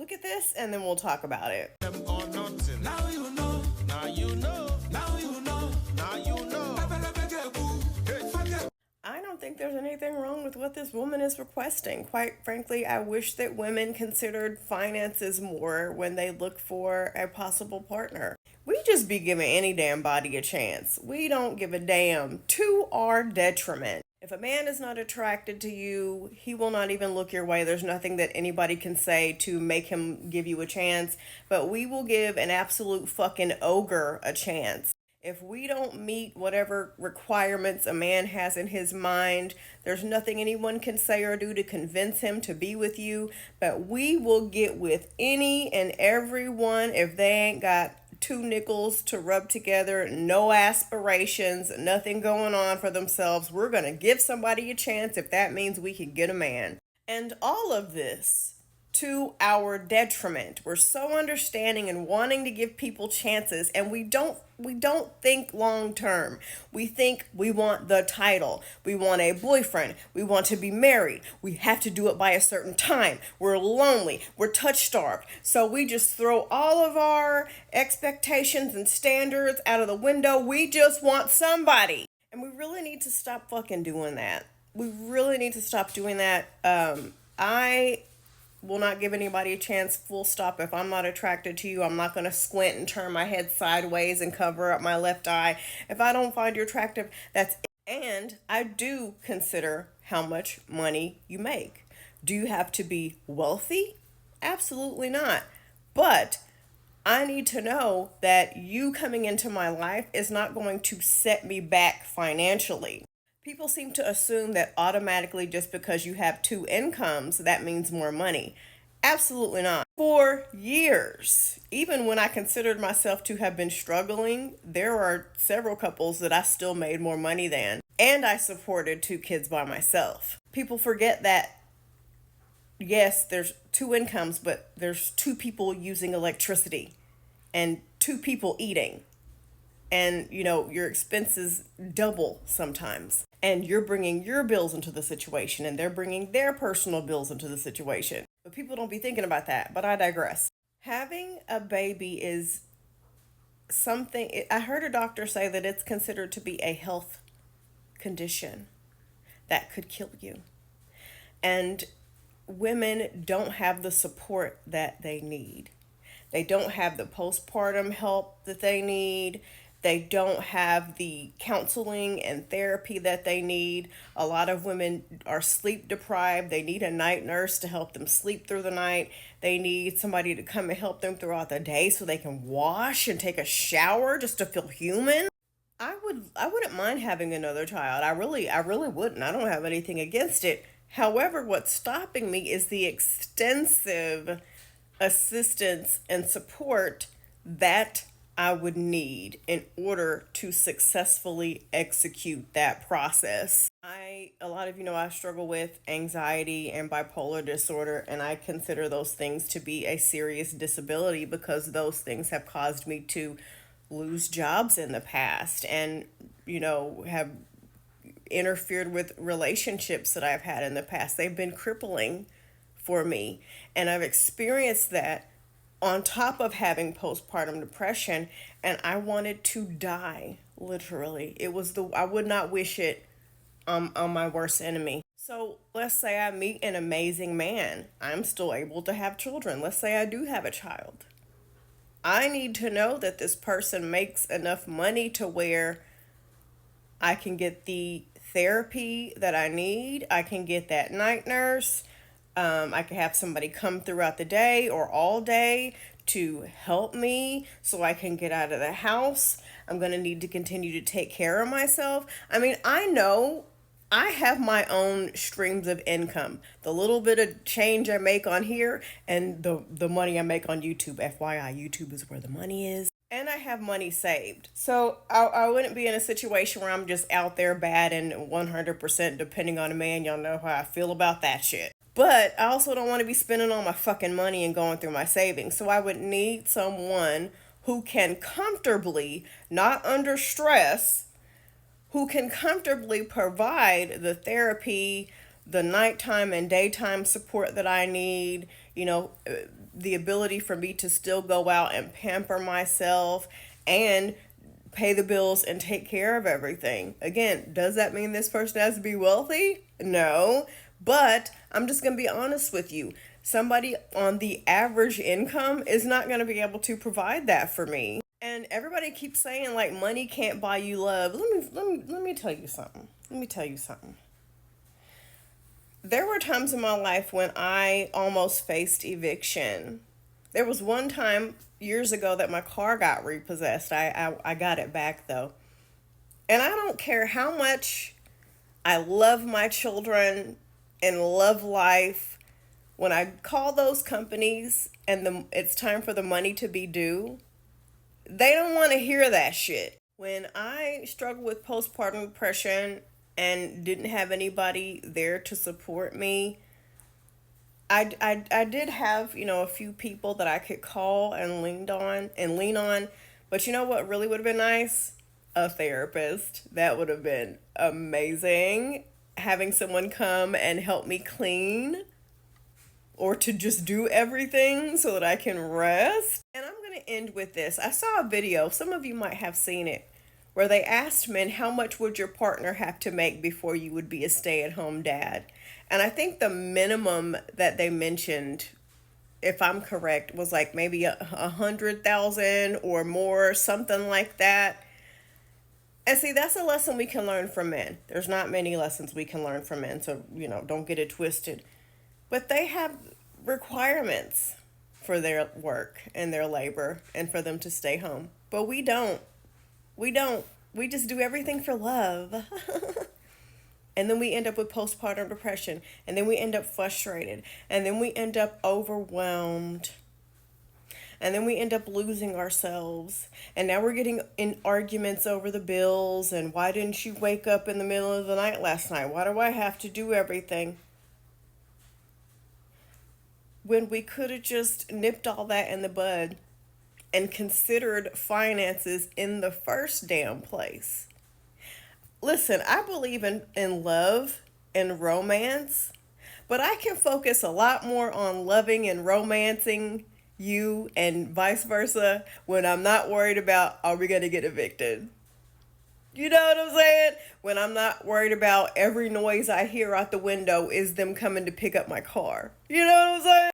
look at this and then we'll talk about it. Them or nothing. Now you know. Now you know. Now you know. Now you know. I don't think there's anything wrong with what this woman is requesting. Quite frankly, I wish that women considered finances more when they look for a possible partner. We just be giving any damn body a chance. We don't give a damn, to our detriment. If a man is not attracted to you, he will not even look your way. There's nothing that anybody can say to make him give you a chance. But we will give an absolute fucking ogre a chance. If we don't meet whatever requirements a man has in his mind, there's nothing anyone can say or do to convince him to be with you. But we will get with any and everyone if they ain't got two nickels to rub together, no aspirations, nothing going on for themselves. We're going to give somebody a chance if that means we can get a man. And all of this to our detriment. We're so understanding and wanting to give people chances, and we don't think long term. We think we want the title. We want a boyfriend. We want to be married. We have to do it by a certain time. We're lonely. We're touch starved. So we just throw all of our expectations and standards out of the window. We just want somebody. And we really need to stop fucking doing that. We really need to stop doing that. I will not give anybody a chance, full stop. If I'm not attracted to you, I'm not going to squint and turn my head sideways and cover up my left eye. If I don't find you attractive, that's it. And I do consider how much money you make. Do you have to be wealthy? Absolutely not. But I need to know that you coming into my life is not going to set me back financially. People seem to assume that automatically just because you have two incomes, that means more money. Absolutely not. For years, even when I considered myself to have been struggling, there are several couples that I still made more money than. And I supported two kids by myself. People forget that, yes, there's two incomes, but there's two people using electricity and two people eating. And, your expenses double sometimes. And you're bringing your bills into the situation, and they're bringing their personal bills into the situation. But people don't be thinking about that, but I digress. Having a baby is something, I heard a doctor say that it's considered to be a health condition that could kill you. And women don't have the support that they need. They don't have the postpartum help that they need. They don't have the counseling and therapy that they need. A lot of women are sleep deprived. They need a night nurse to help them sleep through the night. They need somebody to come and help them throughout the day so they can wash and take a shower just to feel human. I wouldn't mind having another child. I really wouldn't. I don't have anything against it. However, what's stopping me is the extensive assistance and support that I would need in order to successfully execute that process. A lot of you know I struggle with anxiety and bipolar disorder, and I consider those things to be a serious disability because those things have caused me to lose jobs in the past and, have interfered with relationships that I've had in the past. They've been crippling for me, and I've experienced that on top of having postpartum depression, and I wanted to die, literally. I would not wish it on my worst enemy. So let's say I meet an amazing man. I'm still able to have children. Let's say I do have a child. I need to know that this person makes enough money to where I can get the therapy that I need. I can get that night nurse. I could have somebody come throughout the day or all day to help me so I can get out of the house. I'm going to need to continue to take care of myself. I mean, I know I have my own streams of income. The little bit of change I make on here and the money I make on YouTube. FYI, YouTube is where the money is. And I have money saved. So I wouldn't be in a situation where I'm just out there bad and 100% depending on a man. Y'all know how I feel about that shit. But I also don't want to be spending all my fucking money and going through my savings. So I would need someone who can comfortably, not under stress, who can comfortably provide the therapy, the nighttime and daytime support that I need, the ability for me to still go out and pamper myself and pay the bills and take care of everything. Again, does that mean this person has to be wealthy? No, but I'm just going to be honest with you. Somebody on the average income is not going to be able to provide that for me. And everybody keeps saying like money can't buy you love. Let me tell you something. Let me tell you something. There were times in my life when I almost faced eviction. There was one time years ago that my car got repossessed. I got it back though. And I don't care how much I love my children and love life. When I call those companies and it's time for the money to be due, they don't want to hear that shit. When I struggled with postpartum depression and didn't have anybody there to support me, I did have, a few people that I could call and lean on. But you know what really would have been nice? A therapist. That would have been amazing. Having someone come and help me clean or to just do everything so that I can rest. And I'm going to end with this. I saw a video, some of you might have seen it, where they asked men, how much would your partner have to make before you would be a stay-at-home dad? And I think the minimum that they mentioned, if I'm correct, was like maybe 100,000 or more, something like that. And see, that's a lesson we can learn from men. There's not many lessons we can learn from men, so, don't get it twisted. But they have requirements for their work and their labor and for them to stay home. But we don't. We just do everything for love. And then we end up with postpartum depression. And then we end up frustrated. And then we end up overwhelmed. And then we end up losing ourselves. And now we're getting in arguments over the bills. And why didn't you wake up in the middle of the night last night? Why do I have to do everything? When we could have just nipped all that in the bud and considered finances in the first damn place. Listen, I believe in love and romance, but I can focus a lot more on loving and romancing you and vice versa when I'm not worried about, are we going to get evicted? You know what I'm saying? When I'm not worried about every noise I hear out the window is them coming to pick up my car. You know what I'm saying?